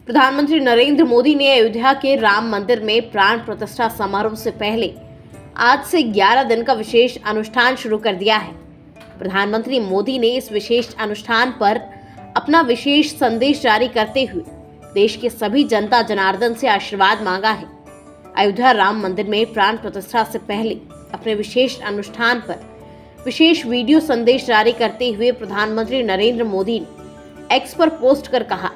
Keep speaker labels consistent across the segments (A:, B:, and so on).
A: प्रधानमंत्री नरेंद्र मोदी ने अयोध्या के राम मंदिर में प्राण प्रतिष्ठा समारोह से पहले आज से 11 दिन का विशेष अनुष्ठान शुरू कर दिया है। प्रधानमंत्री मोदी ने इस विशेष अनुष्ठान पर अपना विशेष संदेश जारी करते हुए देश के सभी जनता जनार्दन से आशीर्वाद मांगा है। अयोध्या राम मंदिर में प्राण प्रतिष्ठा से पहले अपने विशेष अनुष्ठान पर विशेष वीडियो संदेश जारी करते हुए प्रधानमंत्री नरेंद्र मोदी ने एक्स पर पोस्ट कर कहा,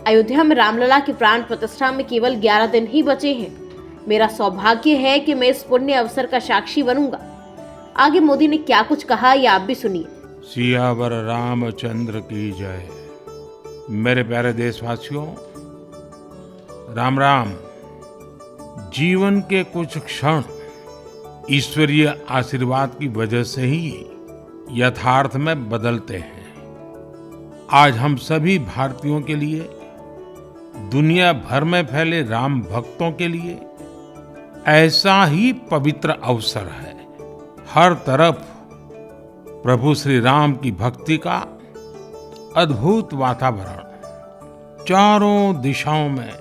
A: अयोध्या में रामलला की प्राण प्रतिष्ठा में केवल 11 दिन ही बचे हैं। मेरा सौभाग्य है कि मैं इस पुण्य अवसर का साक्षी बनूंगा। आगे मोदी ने क्या कुछ कहा, ये आप भी सुनिए।
B: सियावर रामचंद्र की जय। मेरे प्यारे देशवासियों, राम राम। जीवन के कुछ क्षण ईश्वरीय आशीर्वाद की वजह से ही यथार्थ में बदलते हैं। आज हम सभी भारतीयों के लिए, दुनिया भर में फैले राम भक्तों के लिए ऐसा ही पवित्र अवसर है। हर तरफ प्रभु श्री राम की भक्ति का अद्भुत वातावरण, चारों दिशाओं में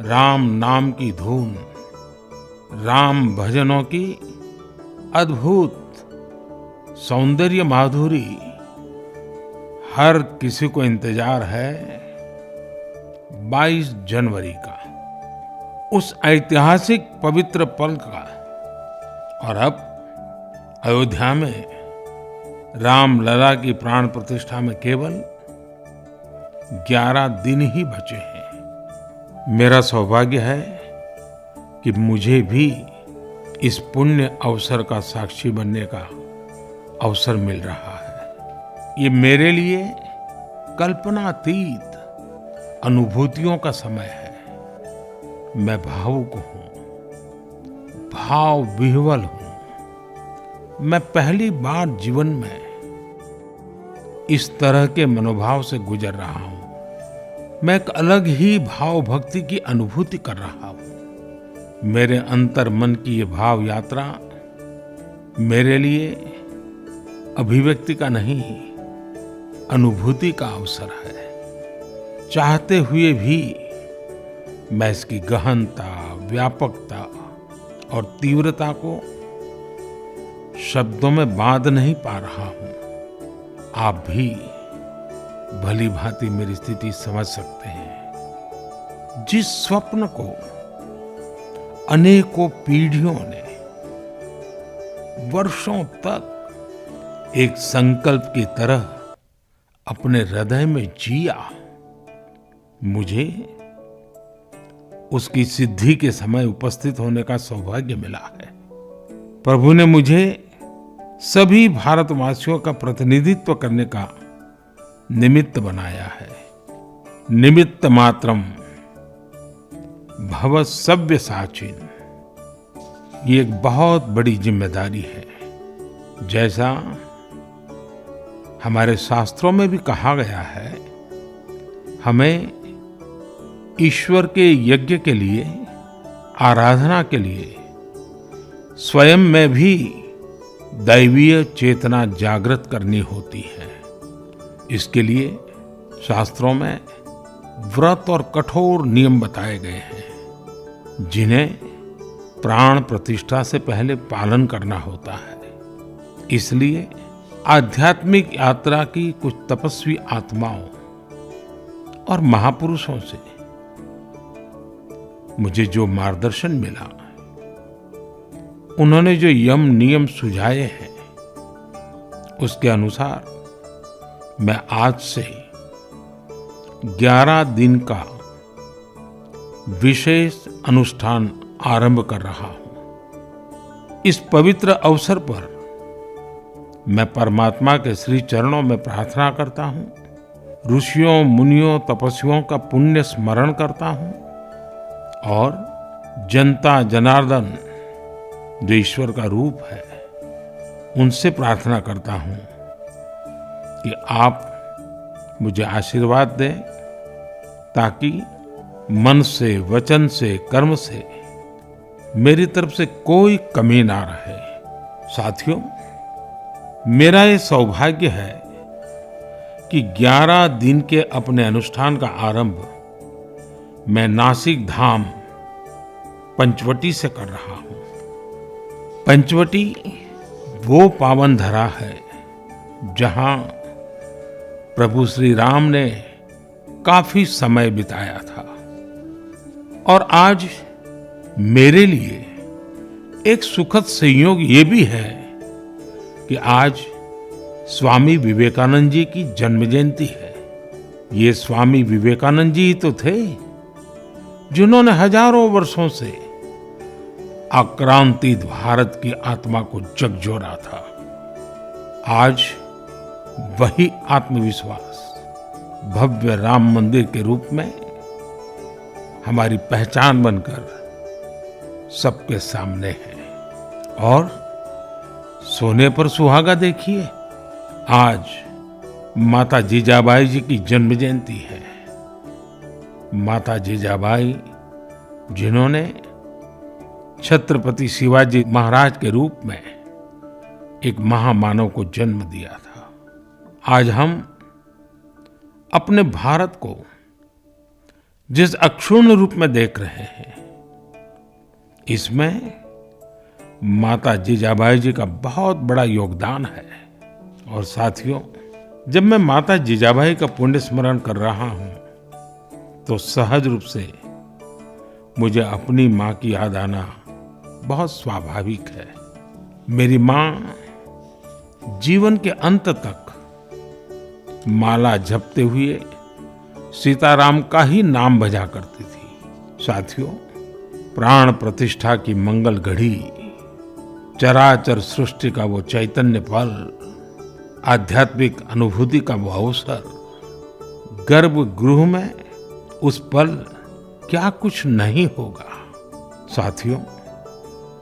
B: राम नाम की धुन, राम भजनों की अद्भुत सौंदर्य माधुरी। हर किसी को इंतजार है 22 जनवरी का, उस ऐतिहासिक पवित्र पल का। और अब अयोध्या में रामलला की प्राण प्रतिष्ठा में केवल 11 दिन ही बचे हैं। मेरा सौभाग्य है कि मुझे भी इस पुण्य अवसर का साक्षी बनने का अवसर मिल रहा है। ये मेरे लिए कल्पनातीत अनुभूतियों का समय है। मैं भावुक हूं, भाव विह्वल हूं। मैं पहली बार जीवन में इस तरह के मनोभाव से गुजर रहा हूं। मैं एक अलग ही भाव भक्ति की अनुभूति कर रहा हूं। मेरे अंतर मन की ये भाव यात्रा मेरे लिए अभिव्यक्ति का नहीं, अनुभूति का अवसर है। चाहते हुए भी मैं इसकी गहनता, व्यापकता और तीव्रता को शब्दों में बांध नहीं पा रहा हूं। आप भी भली भांति मेरी स्थिति समझ सकते हैं। जिस स्वप्न को अनेकों पीढ़ियों ने वर्षों तक एक संकल्प की तरह अपने हृदय में जिया, मुझे उसकी सिद्धि के समय उपस्थित होने का सौभाग्य मिला है। प्रभु ने मुझे सभी भारतवासियों का प्रतिनिधित्व करने का निमित्त बनाया है। निमित्त मात्रम भव सव्यसाचिन। ये एक बहुत बड़ी जिम्मेदारी है। जैसा हमारे शास्त्रों में भी कहा गया है, हमें ईश्वर के यज्ञ के लिए, आराधना के लिए स्वयं में भी दैवीय चेतना जागृत करनी होती है। इसके लिए शास्त्रों में व्रत और कठोर नियम बताए गए हैं, जिन्हें प्राण प्रतिष्ठा से पहले पालन करना होता है। इसलिए आध्यात्मिक यात्रा की कुछ तपस्वी आत्माओं और महापुरुषों से मुझे जो मार्गदर्शन मिला, उन्होंने जो यम नियम सुझाए हैं, उसके अनुसार मैं आज से 11 दिन का विशेष अनुष्ठान आरंभ कर रहा हूं। इस पवित्र अवसर पर मैं परमात्मा के श्री चरणों में प्रार्थना करता हूं, ऋषियों, मुनियों, तपस्वियों का पुण्य स्मरण करता हूं और जनता जनार्दन, जो ईश्वर का रूप है, उनसे प्रार्थना करता हूं कि आप मुझे आशीर्वाद दें, ताकि मन से, वचन से, कर्म से मेरी तरफ से कोई कमी ना रहे। साथियों, मेरा ये सौभाग्य है कि 11 दिन के अपने अनुष्ठान का आरंभ मैं नासिक धाम पंचवटी से कर रहा हूं। पंचवटी वो पावन धरा है जहां प्रभु श्री राम ने काफी समय बिताया था। और आज मेरे लिए एक सुखद संयोग ये भी है कि आज स्वामी विवेकानंद जी की जन्म जयंती है। ये स्वामी विवेकानंद जी तो थे जिन्होंने हजारों वर्षों से आक्रांतित भारत की आत्मा को झकझोरा था। आज वही आत्मविश्वास भव्य राम मंदिर के रूप में हमारी पहचान बनकर सबके सामने है। और सोने पर सुहागा देखिए, आज माता जीजाबाई जी की जन्म जयंती है। माता जीजाबाई जिन्होंने छत्रपति शिवाजी महाराज के रूप में एक महामानव को जन्म दिया था। आज हम अपने भारत को जिस अक्षुण्ण रूप में देख रहे हैं, इसमें माता जीजाबाई जी का बहुत बड़ा योगदान है। और साथियों, जब मैं माता जीजाबाई का पुण्य स्मरण कर रहा हूं तो सहज रूप से मुझे अपनी मां की याद आना बहुत स्वाभाविक है। मेरी मां जीवन के अंत तक माला जपते हुए सीताराम का ही नाम भजा करती थी। साथियों, प्राण प्रतिष्ठा की मंगल घड़ी, चराचर सृष्टि का वो चैतन्य पल, आध्यात्मिक अनुभूति का वो अवसर, गर्भगृह में उस पल क्या कुछ नहीं होगा। साथियों,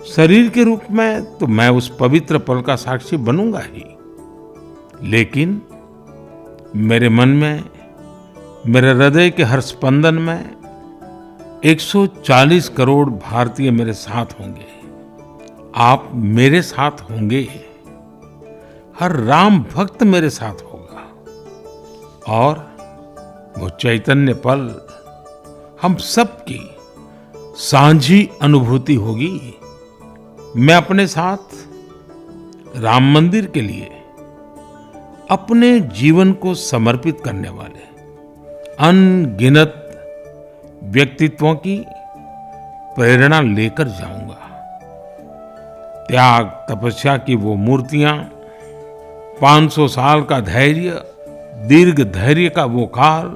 B: शरीर के रूप में तो मैं उस पवित्र पल का साक्षी बनूंगा ही, लेकिन मेरे मन में, मेरे हृदय के हर स्पंदन में 140 करोड़ भारतीय मेरे साथ होंगे। आप मेरे साथ होंगे, हर राम भक्त मेरे साथ होगा। और वो चैतन्य पल हम सबकी सांझी अनुभूति होगी। मैं अपने साथ राम मंदिर के लिए अपने जीवन को समर्पित करने वाले अनगिनत व्यक्तित्वों की प्रेरणा लेकर जाऊंगा। त्याग तपस्या की वो मूर्तियां, 500 साल का धैर्य, दीर्घ धैर्य का वो काल,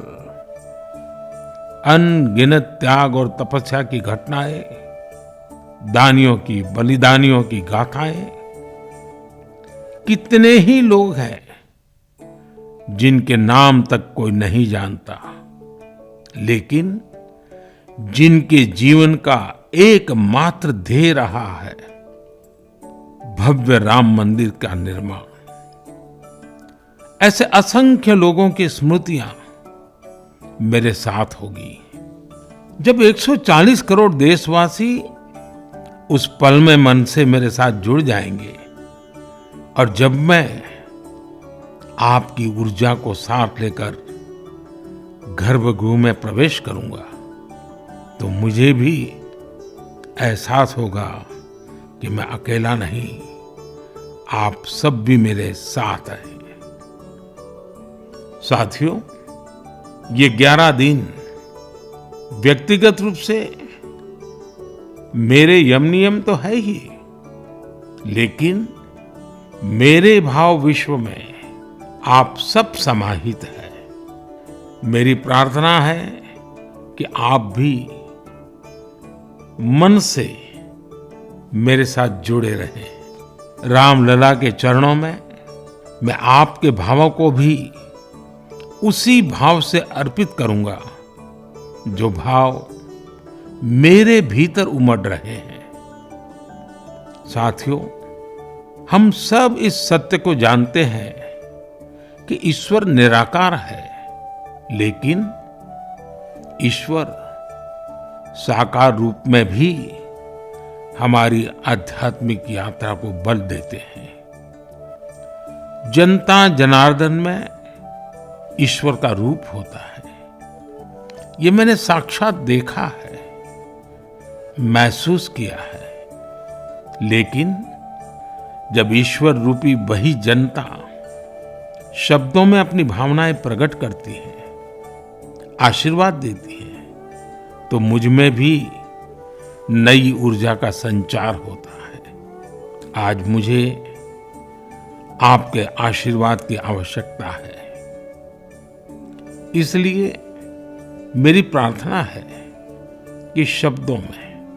B: अनगिनत त्याग और तपस्या की घटनाएं, दानियों की, बलिदानियों की गाथाएं। कितने ही लोग हैं जिनके नाम तक कोई नहीं जानता, लेकिन जिनके जीवन का एकमात्र ध्येय रहा है भव्य राम मंदिर का निर्माण। ऐसे असंख्य लोगों की स्मृतियां मेरे साथ होगी। जब 140 करोड़ देशवासी उस पल में मन से मेरे साथ जुड़ जाएंगे, और जब मैं आपकी ऊर्जा को साथ लेकर गर्भगृह में प्रवेश करूंगा, तो मुझे भी एहसास होगा कि मैं अकेला नहीं, आप सब भी मेरे साथ हैं। साथियों, ये 11 दिन व्यक्तिगत रूप से मेरे यम नियम तो है ही, लेकिन मेरे भाव विश्व में आप सब समाहित हैं। मेरी प्रार्थना है कि आप भी मन से मेरे साथ जुड़े रहें। रामलला के चरणों में मैं आपके भावों को भी उसी भाव से अर्पित करूंगा जो भाव मेरे भीतर उमड़ रहे हैं। साथियों, हम सब इस सत्य को जानते हैं कि ईश्वर निराकार है, लेकिन ईश्वर साकार रूप में भी हमारी आध्यात्मिक यात्रा को बल देते हैं। जनता जनार्दन में ईश्वर का रूप होता है। ये मैंने साक्षात देखा है, महसूस किया है। लेकिन जब ईश्वर रूपी वही जनता शब्दों में अपनी भावनाएं प्रकट करती है, आशीर्वाद देती है, तो मुझ में भी नई ऊर्जा का संचार होता है। आज मुझे आपके आशीर्वाद की आवश्यकता है। इसलिए मेरी प्रार्थना है कि शब्दों में,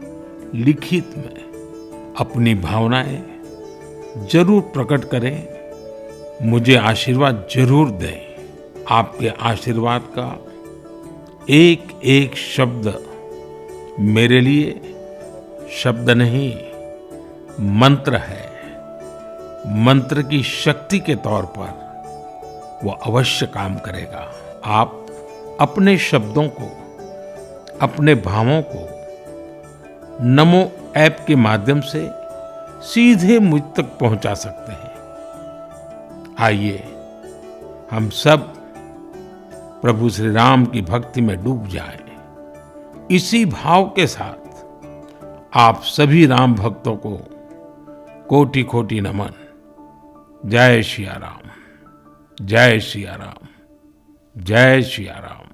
B: लिखित में अपनी भावनाएं जरूर प्रकट करें, मुझे आशीर्वाद जरूर दें। आपके आशीर्वाद का एक एक शब्द मेरे लिए शब्द नहीं, मंत्र है। मंत्र की शक्ति के तौर पर वो अवश्य काम करेगा। आप अपने शब्दों को, अपने भावों को नमो ऐप के माध्यम से सीधे मुझ तक पहुंचा सकते हैं। आइए हम सब प्रभु श्री राम की भक्ति में डूब जाएं। इसी भाव के साथ आप सभी राम भक्तों को कोटि कोटि नमन। जय सिया राम, जय सिया राम, जय सिया राम।